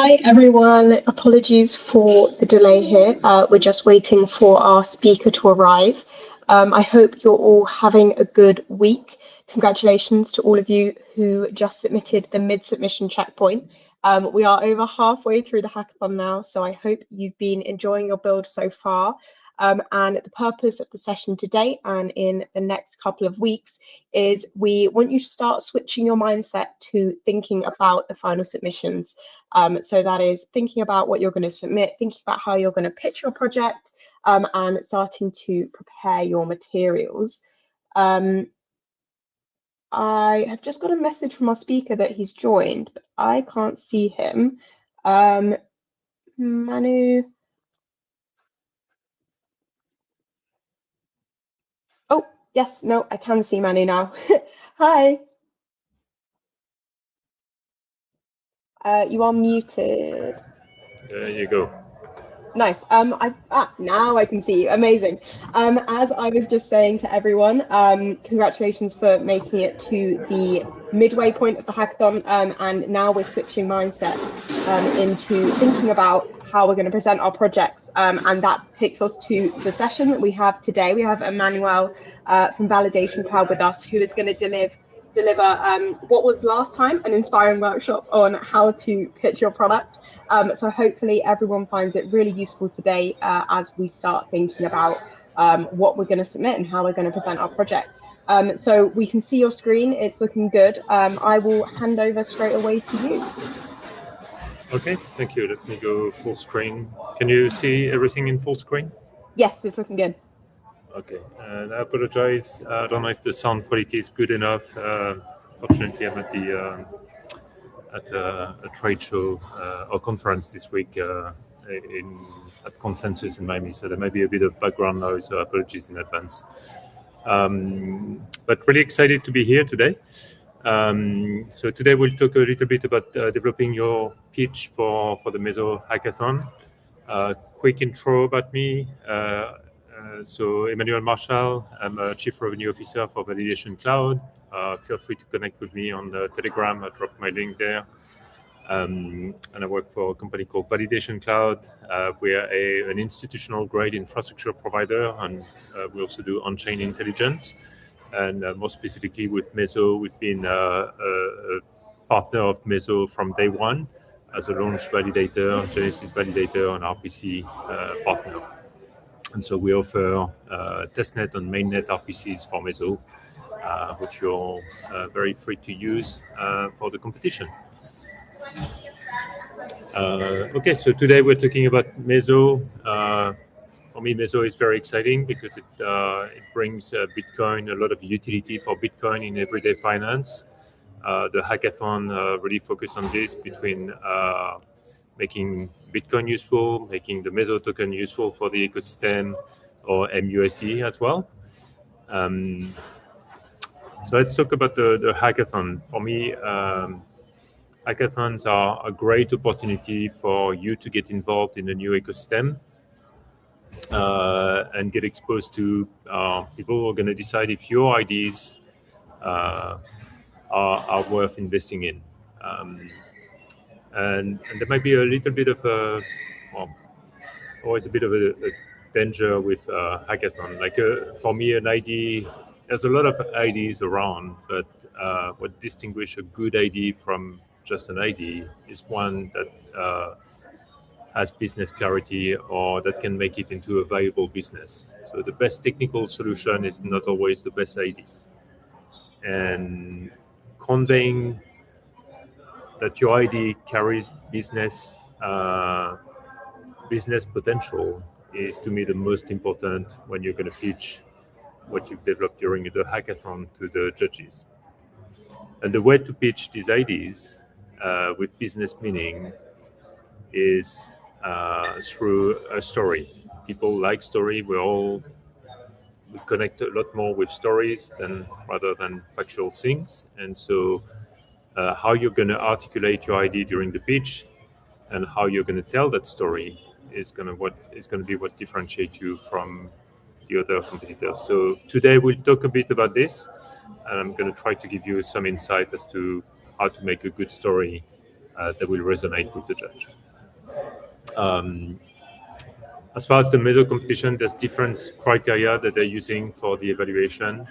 Hi everyone, apologies for the delay here. We're just waiting for our speaker to arrive. I hope you're all having a good week. Congratulations to all of you who just submitted the mid-submission checkpoint. We are over halfway through the hackathon now, so I hope you've been enjoying your build so far. And the purpose of the session today and in the next couple of weeks is we want you to start switching your mindset to thinking about the final submissions. So that is thinking about what you're going to submit, thinking about how you're going to pitch your project, and starting to prepare your materials. I have just got a message from our speaker that he's joined, but I can't see him. Manu. Oh, yes, no, I can see Manu now. Hi. You are muted. There you go. Nice. Now I can see you. Amazing. As I was just saying to everyone, congratulations for making it to the midway point of the hackathon. And now we're switching mindset into thinking about how we're going to present our projects. And that takes us to the session that we have today. We have Emmanuel from Validation Cloud with us, who is going to deliver what was last time an inspiring workshop on how to pitch your product. So hopefully everyone finds it really useful today as we start thinking about what we're going to submit and how we're going to present our project. So we can see your screen, it's looking good. I will hand over straight away to you. Okay, thank you. Let me go full screen. Can you see everything in full screen? Yes, it's looking good. Okay, and I apologize. I don't know if the sound quality is good enough. Fortunately, I'm at a trade show or conference this week at Consensus in Miami, so there may be a bit of background noise, so apologies in advance. But really excited to be here today. So today we'll talk a little bit about developing your pitch for the Mezo hackathon. Quick intro about me. So Emmanuel Marchal, I'm a Chief Revenue Officer for Validation Cloud. Feel free to connect with me on the Telegram. I dropped my link there. And I work for a company called Validation Cloud. We are an institutional grade infrastructure provider, and we also do on-chain intelligence. And more specifically with Mezo, we've been a partner of Mezo from day one as a launch validator, Genesis validator, and RPC partner. And so we offer testnet and mainnet RPCs for Mezo, which you're very free to use for the competition. Okay, so today we're talking about Mezo. For me, Mezo is very exciting because it brings Bitcoin, a lot of utility for Bitcoin in everyday finance. The hackathon really focused on this between making Bitcoin useful, making the Mezo token useful for the ecosystem, or MUSD as well. So let's talk about the hackathon. For me, hackathons are a great opportunity for you to get involved in a new ecosystem and get exposed to people who are going to decide if your ideas are worth investing in. And there might be a little bit of always a bit of a danger with hackathon. Like for me, an idea, there's a lot of ideas around, but what distinguishes a good idea from just an idea is one that has business clarity or that can make it into a viable business. So the best technical solution is not always the best idea. And conveying that your idea carries business potential is, to me, the most important when you're going to pitch what you've developed during the hackathon to the judges. And the way to pitch these ideas with business meaning is through a story. People like story. We connect a lot more with stories rather than factual things. And so how you're going to articulate your idea during the pitch and how you're going to tell that story is going to be what differentiates you from the other competitors. So today we'll talk a bit about this, and I'm going to try to give you some insight as to how to make a good story that will resonate with the judge. As far as the Mezo competition, there's different criteria that they're using for the evaluation.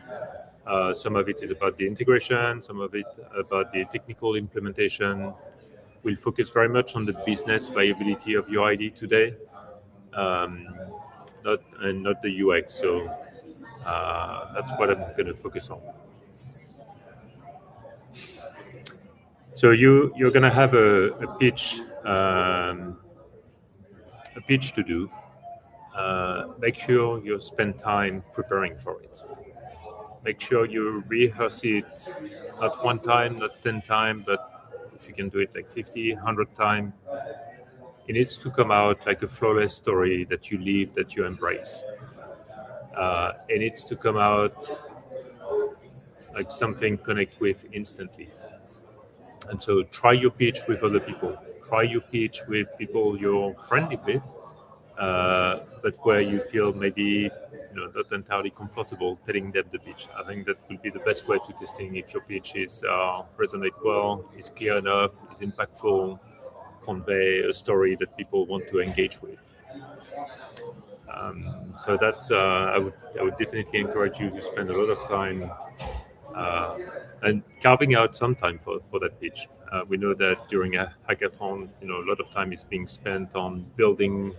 Some of it is about the integration, some of it about the technical implementation. We'll focus very much on the business viability of your ID today, not the UX. So that's what I'm going to focus on. So you're going to have a pitch to do. Make sure you spend time preparing for it. Make sure you rehearse it not one time, not 10 times, but if you can do it like 50, 100 times, it needs to come out like a flawless story that you live, that you embrace. It needs to come out like something connect with instantly. And so try your pitch with other people. Try your pitch with people you're friendly with, but where you feel maybe not entirely comfortable telling them the pitch. I think that will be the best way to testing if your pitch is resonate well, is clear enough, is impactful, convey a story that people want to engage with. So that's I would definitely encourage you to spend a lot of time and carving out some time for that pitch. We know that during a hackathon, a lot of time is being spent on building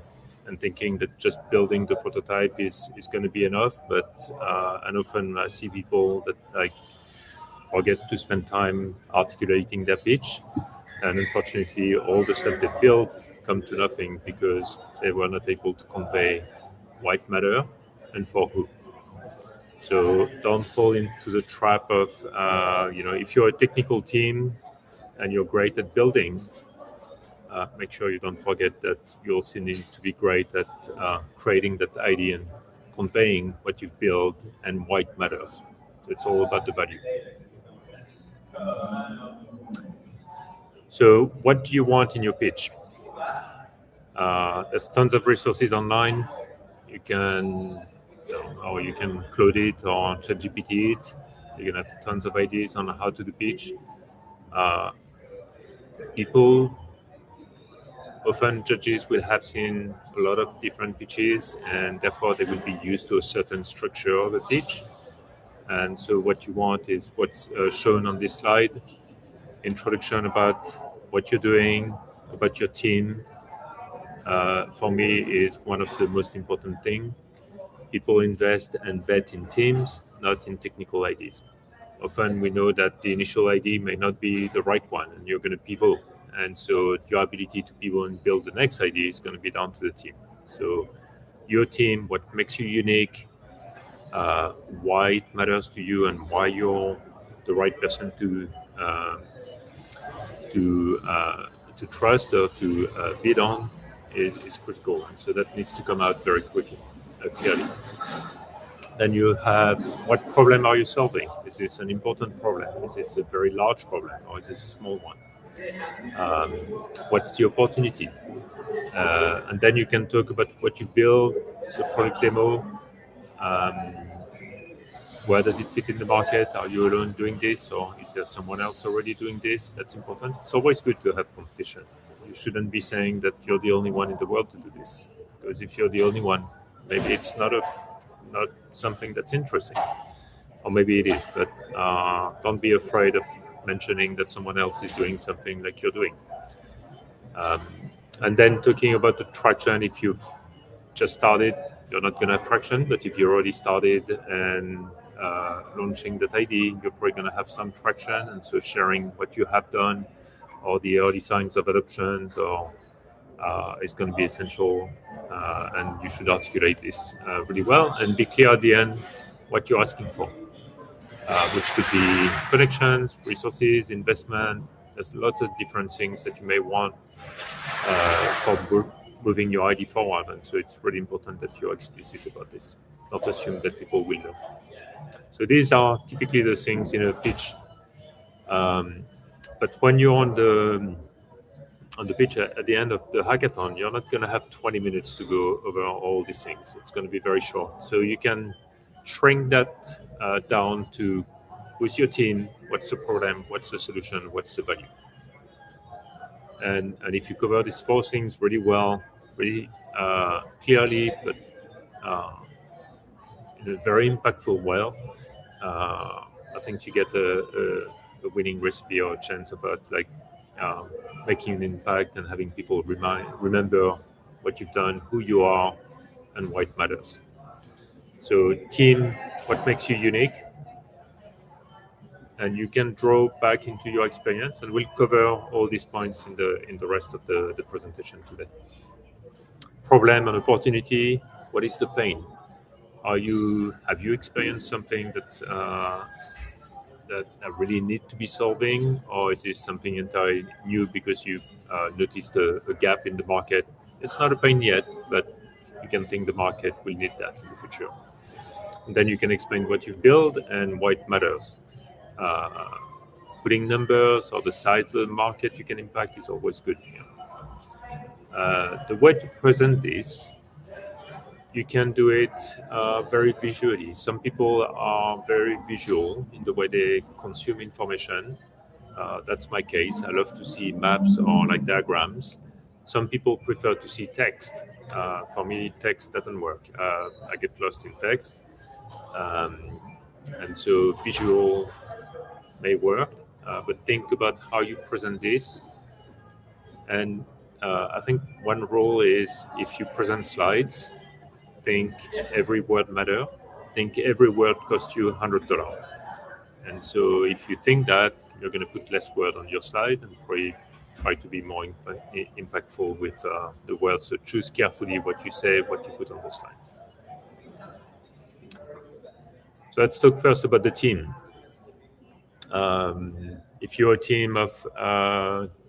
and thinking that just building the prototype is going to be enough. But and often I see people that like forget to spend time articulating their pitch, and unfortunately, all the stuff they built come to nothing because they were not able to convey why it matter and for who. So don't fall into the trap of, if you're a technical team and you're great at building, make sure you don't forget that you also need to be great at creating that idea and conveying what you've built and why it matters. It's all about the value. So what do you want in your pitch? There's tons of resources online. You can code it or ChatGPT it. You can have tons of ideas on how to do pitch. People, often judges will have seen a lot of different pitches, and therefore they will be used to a certain structure of a pitch. And so what you want is what's shown on this slide: introduction about what you're doing, about your team. For me, is one of the most important things. People invest and bet in teams, not in technical ideas. Often we know that the initial idea may not be the right one and you're going to pivot. And so your ability to pivot and build the next idea is going to be down to the team. So your team, what makes you unique, why it matters to you, and why you're the right person to trust or to bid on is critical. And so that needs to come out very quickly, clearly. Then you have, what problem are you solving? Is this an important problem? Is this a very large problem, or is this a small one? What's the opportunity? And then you can talk about what you build, the product demo. Where does it fit in the market? Are you alone doing this, or is there someone else already doing this? That's important. It's always good to have competition. You shouldn't be saying that you're the only one in the world to do this, because if you're the only one, maybe it's not something that's interesting, or maybe it is. But don't be afraid of mentioning that someone else is doing something like you're doing. And then talking about the traction, if you've just started, you're not going to have traction. But if you already started and launching that idea, you're probably going to have some traction. And so sharing what you have done or the early signs of adoptions or is going to be essential. And you should articulate this really well and be clear at the end what you're asking for, which could be connections, resources, investment. There's lots of different things that you may want for moving your ID forward. And so it's really important that you're explicit about this. Not assume that people will know. So these are typically the things in a pitch. But when you're on the pitch at the end of the hackathon, you're not going to have 20 minutes to go over all these things. It's going to be very short. So you can shrink that down to, with your team, what's the problem, what's the solution, what's the value. And if you cover these four things really well, really clearly, but in a very impactful way, I think you get a winning recipe or a chance of like making an impact and having people remember what you've done, who you are, and why it matters. So, team, what makes you unique? And you can draw back into your experience, and we'll cover all these points in the rest of the presentation today. Problem and opportunity. What is the pain? Have you experienced something that really need to be solving, or is this something entirely new because you've noticed a gap in the market? It's not a pain yet, but you can think the market will need that in the future. And then you can explain what you've built and why it matters. Putting numbers or the size of the market you can impact is always good. The way to present this, you can do it very visually. Some people are very visual in the way they consume information. That's my case. I love to see maps or like diagrams. Some people prefer to see text. For me, text doesn't work. I get lost in text. And so visual may work, but think about how you present this. And I think one rule is if you present slides, think every word matter. Think every word costs you $100. And so if you think that, you're going to put less word on your slide and probably try to be more impactful with the words. So choose carefully what you say, what you put on the slides. So let's talk first about the team. If you're a team of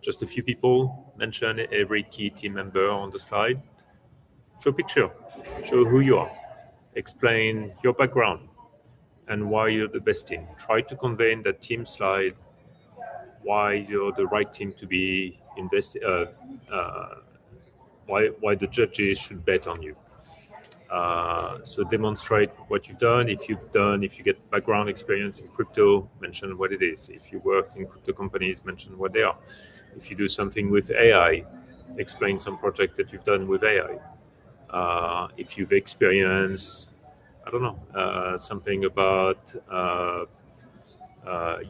just a few people, mention every key team member on the slide. Show a picture, show who you are, explain your background and why you're the best team. Try to convey in that team slide why you're the right team to be invested, why the judges should bet on you. So demonstrate what you've done. If you get background experience in crypto, mention what it is. If you worked in crypto companies, mention what they are. If you do something with AI, explain some project that you've done with AI. If you've experienced, I don't know, something about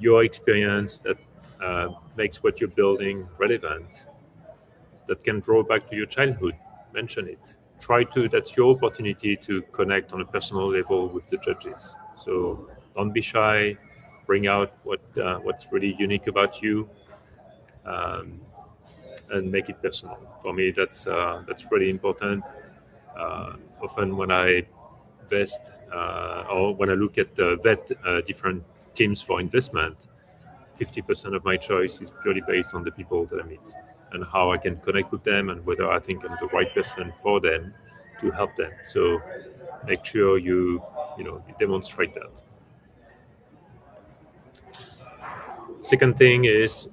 your experience that makes what you're building relevant, that can draw back to your childhood, mention it. That's your opportunity to connect on a personal level with the judges. So don't be shy, bring out what's really unique about you, and make it personal. For me, that's really important. Often when I or when I look at vet different teams for investment, 50% of my choice is purely based on the people that I meet and how I can connect with them and whether I think I'm the right person for them to help them. So make sure you demonstrate that. Second thing is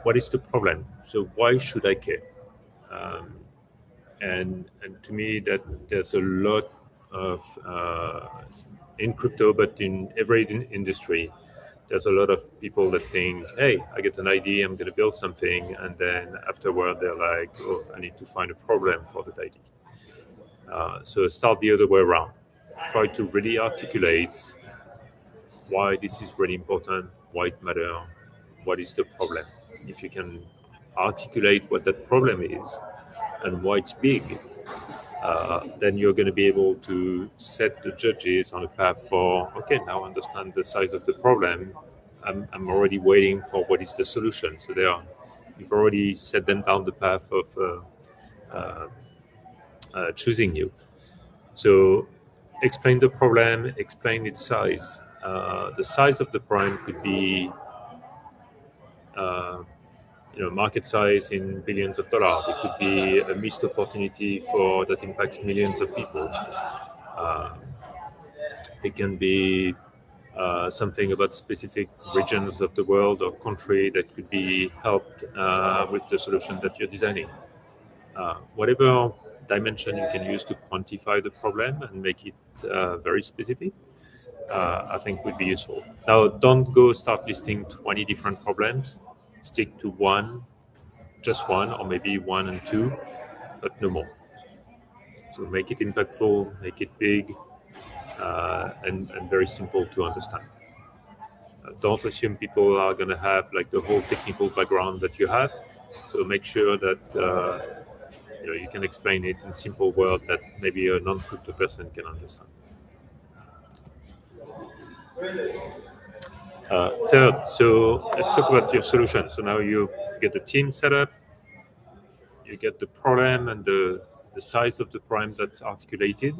what is the problem? So why should I care? And to me that there's a lot of in crypto, but in every industry, there's a lot of people that think, hey, I get an idea, I'm going to build something, and then afterward they're like, oh, I need to find a problem for that idea. So start the other way around. Try to really articulate why this is really important, why it matters, what is the problem. If you can articulate what that problem is and why it's big, then you're going to be able to set the judges on a path for, okay, now I understand the size of the problem. I'm already waiting for what is the solution. So you've already set them down the path of choosing you. So explain the problem, explain its size. The size of the problem could be market size in billions of dollars. It could be a missed opportunity that impacts millions of people. It can be something about specific regions of the world or country that could be helped with the solution that you're designing. Whatever dimension you can use to quantify the problem and make it very specific, I think would be useful. Now, don't go start listing 20 different problems. Stick to 1, just one or maybe one and two, but no more. So make it impactful, make it big, and very simple to understand. Don't assume people are going to have like the whole technical background that you have. So make sure that you can explain it in simple words that maybe a non-crypto person can understand. Third, so let's talk about your solution. So now you get the team set up, you get the problem and the size of the problem that's articulated.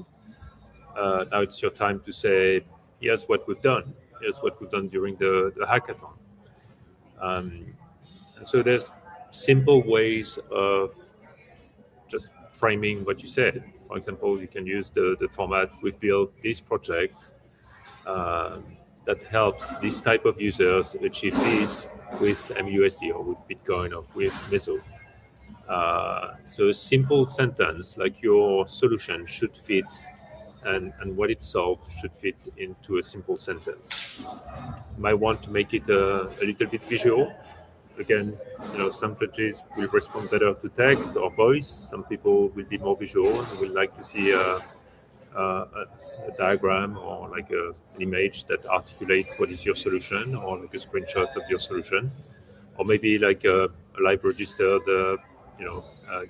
Now it's your time to say, here's what we've done. Here's what we've done during the hackathon. And so there's simple ways of just framing what you said. For example, you can use the format, we've built this project that helps this type of users achieve this with MUSD or with Bitcoin or with Mezo. So a simple sentence like your solution should fit and what it solves should fit into a simple sentence. You might want to make it a little bit visual. Again, some judges will respond better to text or voice. Some people will be more visual and will like to see a diagram or like an image that articulate what is your solution, or like a screenshot of your solution, or maybe like a live registered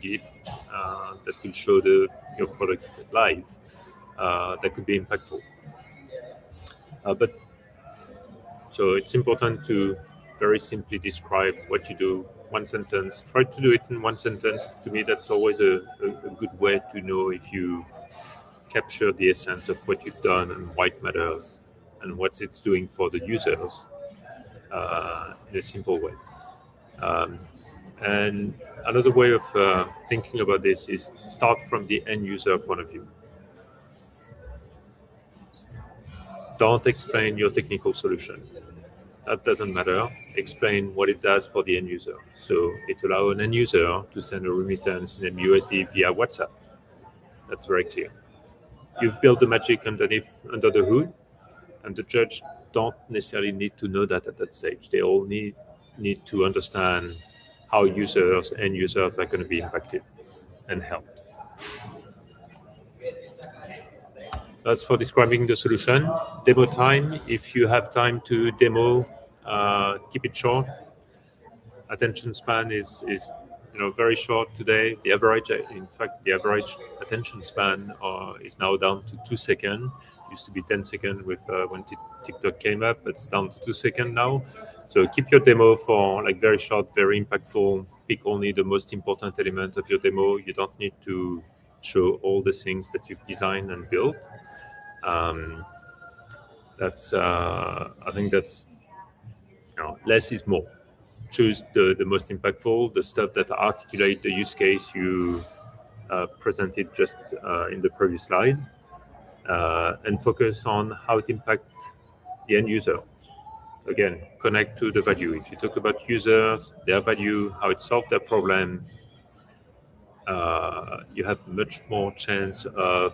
GIF that will show your product live. That could be impactful. But so it's important to very simply describe what you do. One sentence. Try to do it in one sentence. To me, that's always a good way to know if you capture the essence of what you've done and why it matters and what it's doing for the users in a simple way. And another way of thinking about this is start from the end user point of view. Don't explain your technical solution. That doesn't matter. Explain what it does for the end user. So it allows an end user to send a remittance in MUSD via WhatsApp. That's very clear. You've built the magic under the hood, and the judge don't necessarily need to know that at that stage. They all need to understand how end users are going to be impacted and helped. That's for describing the solution. Demo time. If you have time to demo, keep it short. Attention span is very short today. The average attention span is now down to 2 seconds. Used to be 10 seconds with when TikTok came up, but it's down to 2 seconds now. So keep your demo for like very short, very impactful. Pick only the most important element of your demo. You don't need to show all the things that you've designed and built. I think that's less is more. Choose the most impactful, the stuff that articulate the use case you presented just in the previous slide, and focus on how it impacts the end user. Again, connect to the value. If you talk about users, their value, how it solved their problem, you have much more chance of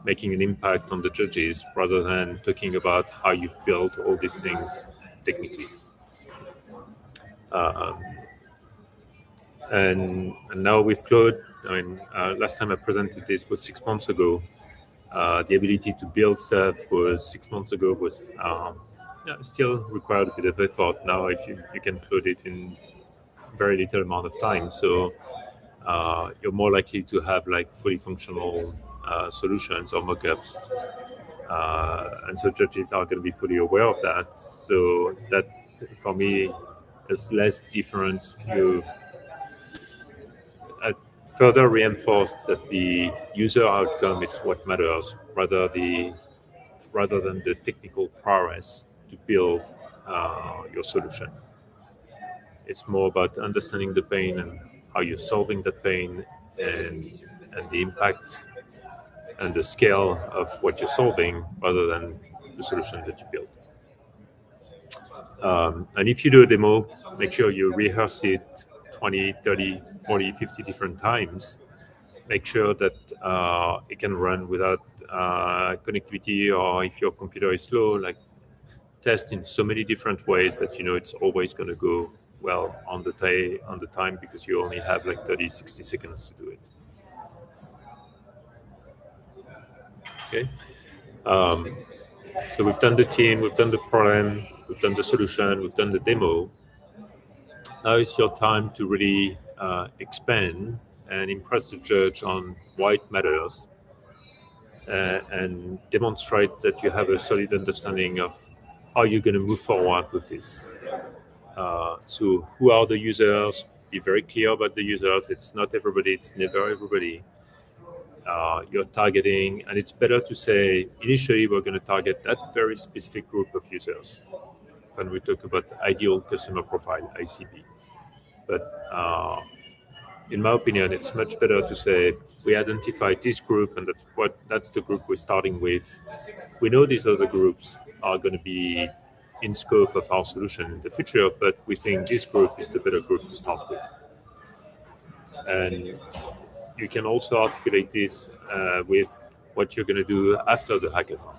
making an impact on the judges rather than talking about how you've built all these things technically. And now with Claude, last time I presented this was 6 months ago. The ability to build stuff was 6 months ago was still required a bit of effort. Now, if you can code it in very little amount of time, so you're more likely to have like fully functional solutions or mockups, and so judges are going to be fully aware of that. So that for me is less difference. You further reinforce that the user outcome is what matters rather than the technical prowess to build your solution. It's more about understanding the pain and how you're solving that pain and the impact and the scale of what you're solving rather than the solution that you built. And if you do a demo, make sure you rehearse it 20, 30, 40, 50 different times. Make sure that it can run without connectivity, or if your computer is slow, like test in so many different ways that it's always going to go well on the time because you only have like 30-60 seconds to do it. Okay. So we've done the team, we've done the problem, we've done the solution, we've done the demo. Now it's your time to really expand and impress the judge on why it matters, and demonstrate that you have a solid understanding of how you're going to move forward with this. So who are the users? Be very clear about the users. It's not everybody, it's never everybody. You're targeting, and it's better to say initially we're going to target that very specific group of users when we talk about ideal customer profile, ICP. But in my opinion, it's much better to say we identify this group, and that's the group we're starting with. We know these other groups are going to be in scope of our solution in the future, but we think this group is the better group to start with. And you can also articulate this with what you're going to do after the hackathon.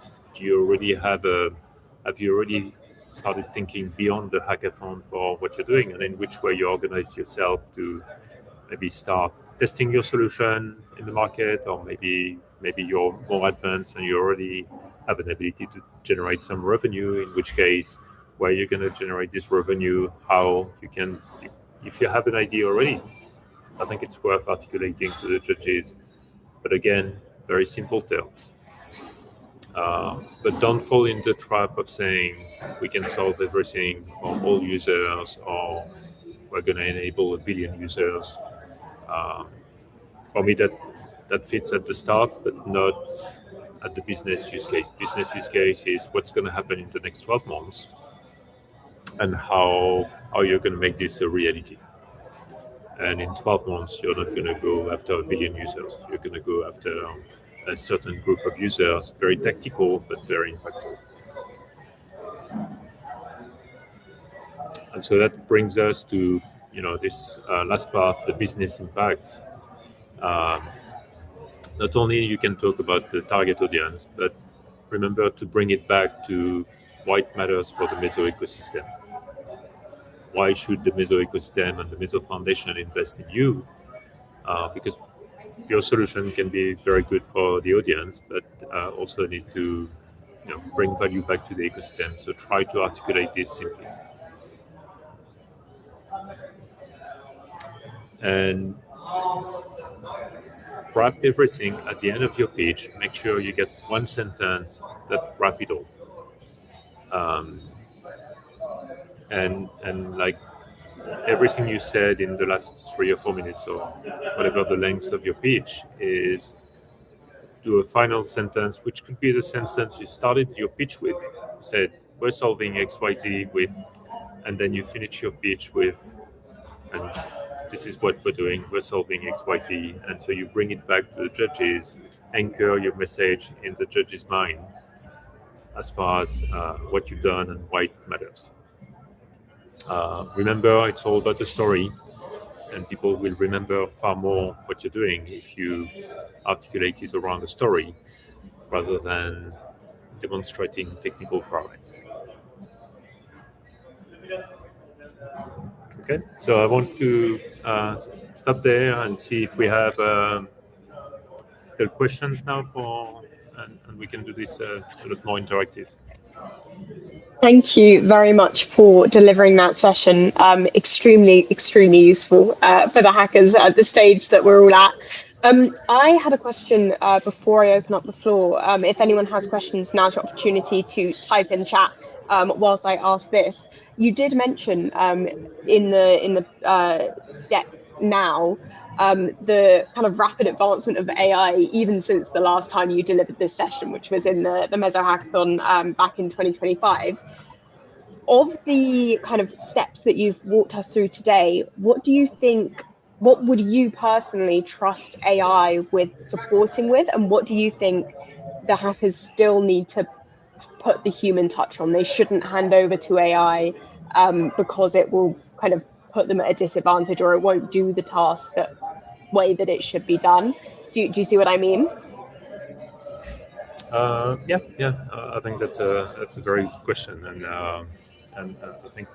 Have you already started thinking beyond the hackathon for what you're doing, and in which way you organize yourself to maybe start testing your solution in the market, or maybe you're more advanced and you already have an ability to generate some revenue, in which case where you're going to generate this revenue, how you can, if you have an idea already, I think it's worth articulating to the judges. But again, very simple terms. But don't fall in the trap of saying we can solve everything for all users, or we're going to enable 1 billion users. For me, that fits at the start, but not at the business use case. Business use case is what's going to happen in the next 12 months and how you're going to make this a reality. And in 12 months, you're not going to go after 1 billion users. You're going to go after a certain group of users, very tactical, but very impactful. And so that brings us to this last part, the business impact. Not only you can talk about the target audience, but remember to bring it back to why it matters for the Mezo ecosystem. Why should the Mezo ecosystem and the Mezo Foundation invest in you? Because your solution can be very good for the audience, but also need to bring value back to the ecosystem. So try to articulate this simply. And wrap everything at the end of your pitch. Make sure you get one sentence that wrap it all. And like everything you said in the last 3 or 4 minutes, or whatever the length of your pitch is, do a final sentence, which could be the sentence you started your pitch with. You said, we're solving XYZ with, and then you finish your pitch with, and this is what we're doing, we're solving XYZ. And so you bring it back to the judges, anchor your message in the judge's mind as far as what you've done and why it matters. Remember, it's all about the story, and people will remember far more what you're doing if you articulate it around the story rather than demonstrating technical prowess. Okay, so I want to stop there and see if we have the questions now and we can do this a lot more interactive. Thank you very much for delivering that session. Extremely useful for the hackers at the stage that we're all at. I had a question before I open up the floor. If anyone has questions, now's your opportunity to type in chat whilst I ask this. You did mention in the deck now the kind of rapid advancement of AI, even since the last time you delivered this session, which was in the Mezo hackathon back in 2025. Of the kind of steps that you've walked us through today, what would you personally trust AI with supporting with, and what do you think the hackers still need to put the human touch on? They shouldn't hand over to AI because it will kind of put them at a disadvantage, or it won't do the task that way that it should be done. Do you see what I mean? Yeah. I think that's a very good question, and I think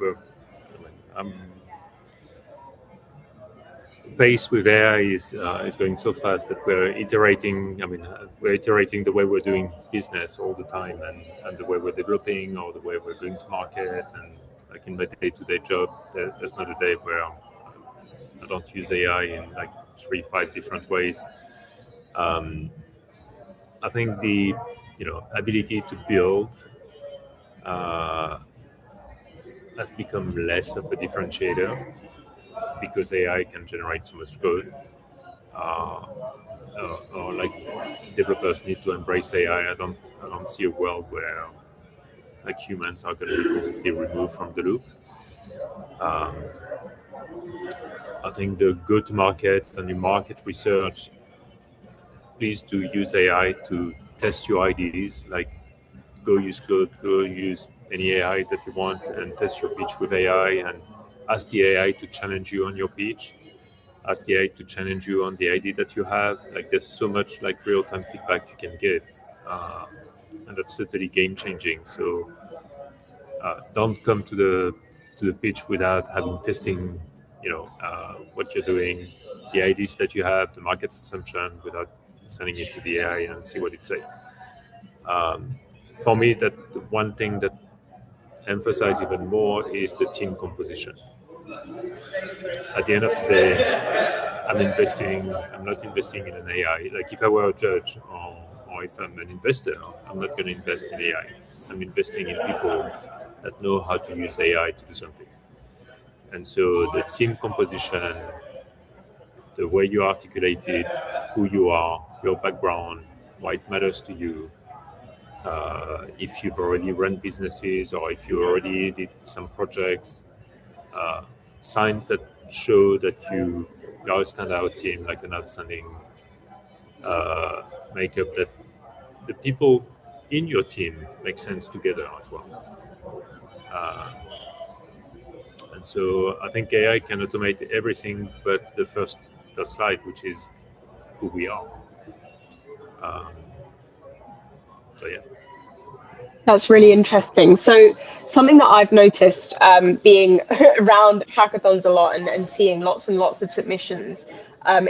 pace with AI is going so fast that we're iterating. I mean, we're iterating the way we're doing business all the time, and the way we're developing, or the way we're going to market. And like in my day-to-day job, there's not a day where I don't use AI in like 3-5 different ways. I think the ability to build has become less of a differentiator because AI can generate so much code. Or like developers need to embrace AI. I don't see a world where like humans are going to be completely removed from the loop. I think the go-to-market and the market research please to use AI to test your ideas. Like go use Claude, go use any AI that you want and test your pitch with AI and ask the AI to challenge you on your pitch. Ask the AI to challenge you on the idea that you have. Like there's so much like real-time feedback you can get, and that's totally game-changing. So don't come to the pitch without having testing, what you're doing, the ideas that you have, the market assumption, without sending it to the AI and see what it says. For me, that the one thing that emphasize even more is the team composition. At the end of the day, I'm not investing in an AI. Like if I were a judge or if I'm an investor, I'm not going to invest in AI. I'm investing in people that know how to use AI to do something. And so the team composition, the way you articulate it, who you are, your background, why it matters to you, if you've already run businesses or if you already did some projects, signs that show that you are a standout team, like an outstanding makeup, that the people in your team make sense together as well. And so I think AI can automate everything but the first slide, which is who we are. So yeah. That's really interesting. So something that I've noticed being around hackathons a lot and seeing lots and lots of submissions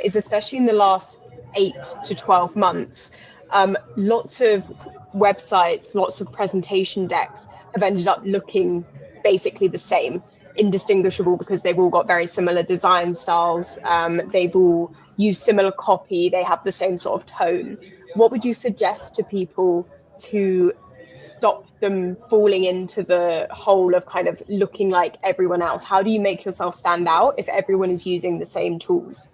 is especially in the last 8 to 12 months, lots of websites, lots of presentation decks have ended up looking basically the same, indistinguishable, because they've all got very similar design styles. They've all used similar copy. They have the same sort of tone. What would you suggest to people to stop them falling into the hole of kind of looking like everyone else? How do you make yourself stand out if everyone is using the same tools?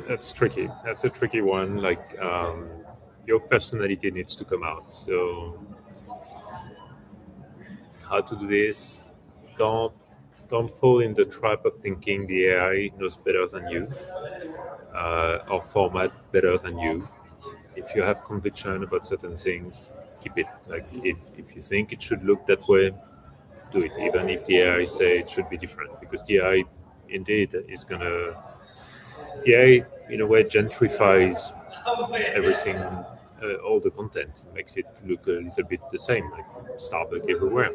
That's tricky. That's a tricky one. Like your personality needs to come out. So how to do this? Don't fall in the trap of thinking the AI knows better than you, or format better than you. If you have conviction about certain things, keep it. Like if you think it should look that way, do it, even if the AI say it should be different, because the AI indeed is gonna, the AI in a way gentrifies everything, all the content, makes it look a little bit the same, like Starbucks everywhere.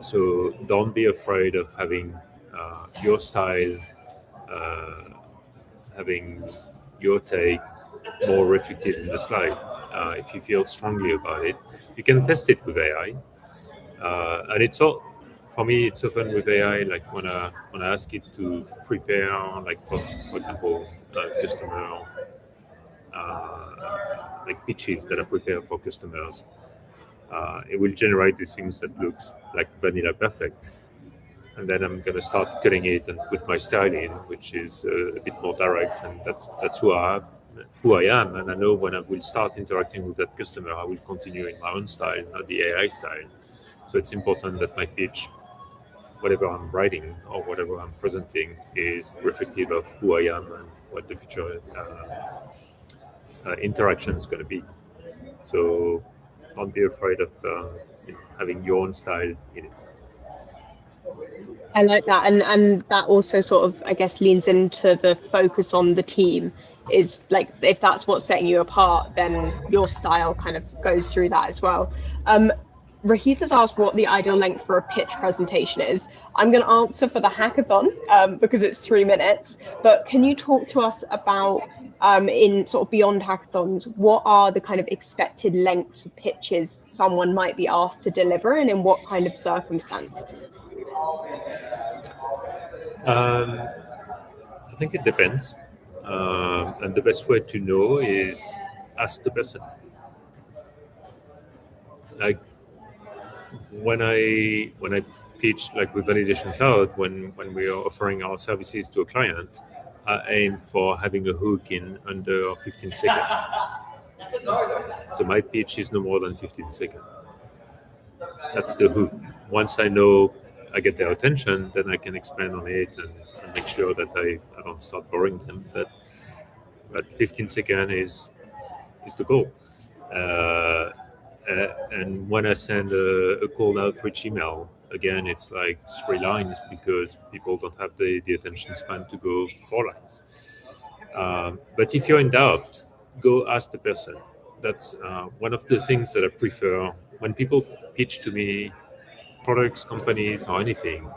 So don't be afraid of having your style, having your take more reflected in the slide. If you feel strongly about it, you can test it with AI. And it's all, for me, it's often with AI, like when I ask it to prepare, like for example, customer, like pitches that I prepare for customers, it will generate these things that looks like vanilla perfect. And then I'm gonna start cutting it and put my style in, which is a bit more direct, and that's who I am. And I know when I will start interacting with that customer, I will continue in my own style, not the AI style. So it's important that my pitch, whatever I'm writing or whatever I'm presenting, is reflective of who I am and what the future interaction is going to be. So don't be afraid of having your own style in it. I like that. And that also sort of, I guess, leans into the focus on the team. Is like, if that's what's setting you apart, then your style kind of goes through that as well. Rahith has asked what the ideal length for a pitch presentation is. I'm going to answer for the hackathon because it's 3 minutes. But can you talk to us about, in sort of beyond hackathons, what are the kind of expected lengths of pitches someone might be asked to deliver, and in what kind of circumstance? I think it depends. And the best way to know is ask the person. Like when I pitch like with Validation Cloud, when we are offering our services to a client, I aim for having a hook in under 15 seconds. So my pitch is no more than 15 seconds. That's the hook. Once I know I get their attention, then I can expand on it and make sure that I don't start boring them. But 15 seconds is the goal. And when I send a cold outreach email, again, it's like 3 lines because people don't have the attention span to go 4 lines. But if you're in doubt, go ask the person. That's one of the things that I prefer when people pitch to me, products, companies, or anything.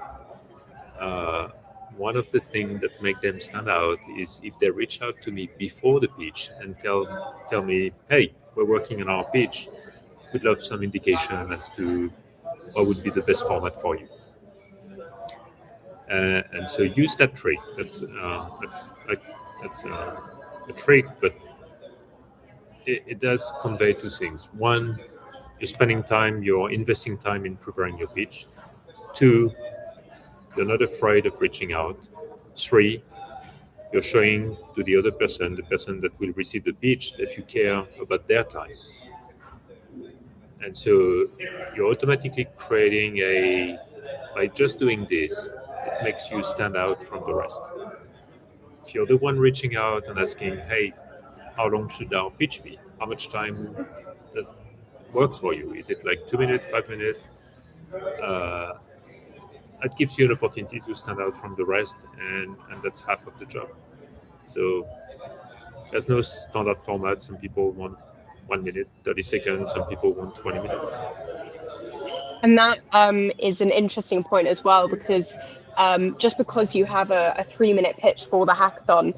One of the things that make them stand out is if they reach out to me before the pitch and tell me, hey, we're working on our pitch. We'd love some indication as to what would be the best format for you. And so use that trick. That's a trick, but it does convey 2 things. One, you're spending time, you're investing time in preparing your pitch. 2, you're not afraid of reaching out. 3, you're showing to the other person, the person that will receive the pitch, that you care about their time. And so you're automatically creating by just doing this, it makes you stand out from the rest. If you're the one reaching out and asking, hey, how long should our pitch be? How much time does work for you? Is it like 2 minutes, 5 minutes? That gives you an opportunity to stand out from the rest, and that's half of the job. So there's no standard format. Some people want 1 minute, 30 seconds. Some people want 20 minutes. And that is an interesting point as well, because just because you have a 3-minute pitch for the hackathon,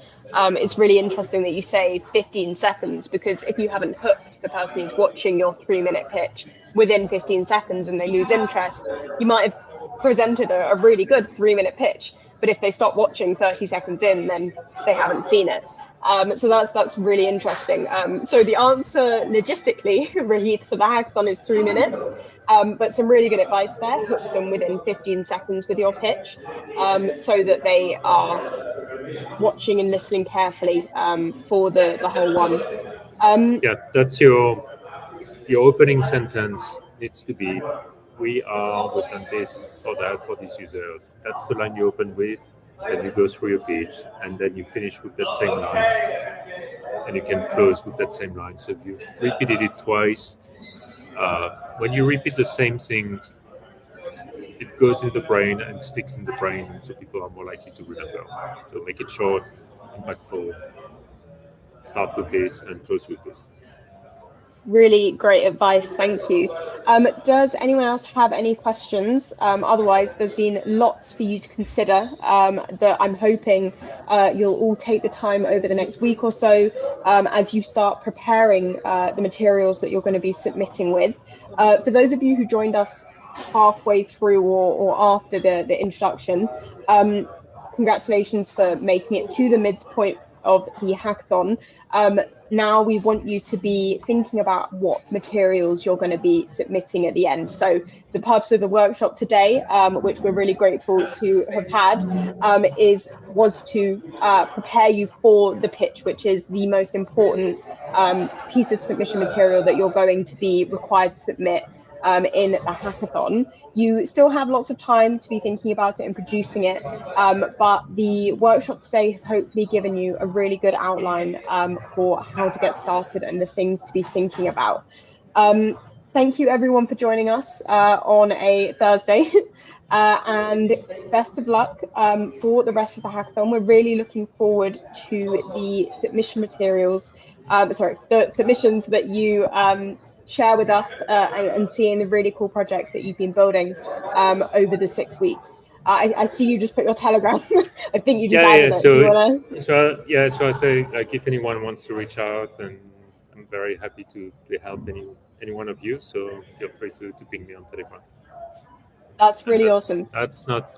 it's really interesting that you say 15 seconds, because if you haven't hooked the person who's watching your 3-minute pitch within 15 seconds and they lose interest, you might have presented a really good 3-minute pitch, but if they stop watching 30 seconds in, then they haven't seen it. So that's really interesting. So the answer logistically, Rahith, for the hackathon is 3 minutes. But some really good advice there. Hook them within 15 seconds with your pitch, so that they are watching and listening carefully for the whole one. Yeah, that's your opening sentence needs to be, we've done this for that, for these users. That's the line you open with, then you go through your pitch, and then you finish with that same line, and you can close with that same line. So if you repeated it twice, when you repeat the same thing, it goes in the brain and sticks in the brain, and so people are more likely to remember. So make it short, impactful, start with this and close with this. Really great advice, thank you. Does anyone else have any questions? Otherwise, there's been lots for you to consider that I'm hoping you'll all take the time over the next week or so as you start preparing the materials that you're going to be submitting with. For those of you who joined us halfway through or after the introduction, congratulations for making it to the midpoint of the hackathon. Now we want you to be thinking about what materials you're going to be submitting at the end. So the purpose of the workshop today, which we're really grateful to have had, was to prepare you for the pitch, which is the most important piece of submission material that you're going to be required to submit in the hackathon. You still have lots of time to be thinking about it and producing it, but the workshop today has hopefully given you a really good outline for how to get started and the things to be thinking about. Thank you everyone for joining us on a Thursday, and best of luck for the rest of the hackathon. We're really looking forward to the submission materials the submissions that you share with us and seeing the really cool projects that you've been building over the 6 weeks. I see you just put your Telegram. I think you just added it. Do you want to? So I say, like, if anyone wants to reach out, and I'm very happy to help any one of you. So feel free to ping me on Telegram. That's really awesome. That's not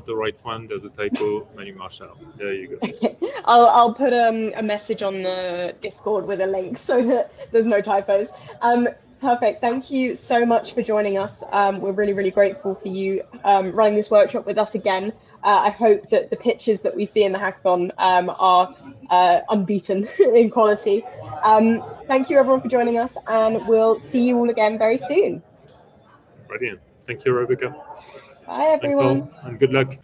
the right one. There's a typo. Marchal. There you go. Okay. I'll put a message on the Discord with a link so that there's no typos. Perfect. Thank you so much for joining us. We're really, really grateful for you running this workshop with us again. I hope that the pitches that we see in the hackathon are unbeaten in quality. Thank you, everyone, for joining us, and we'll see you all again very soon. Brilliant. Thank you, Rebecca. Bye, everyone. Thanks all, and good luck.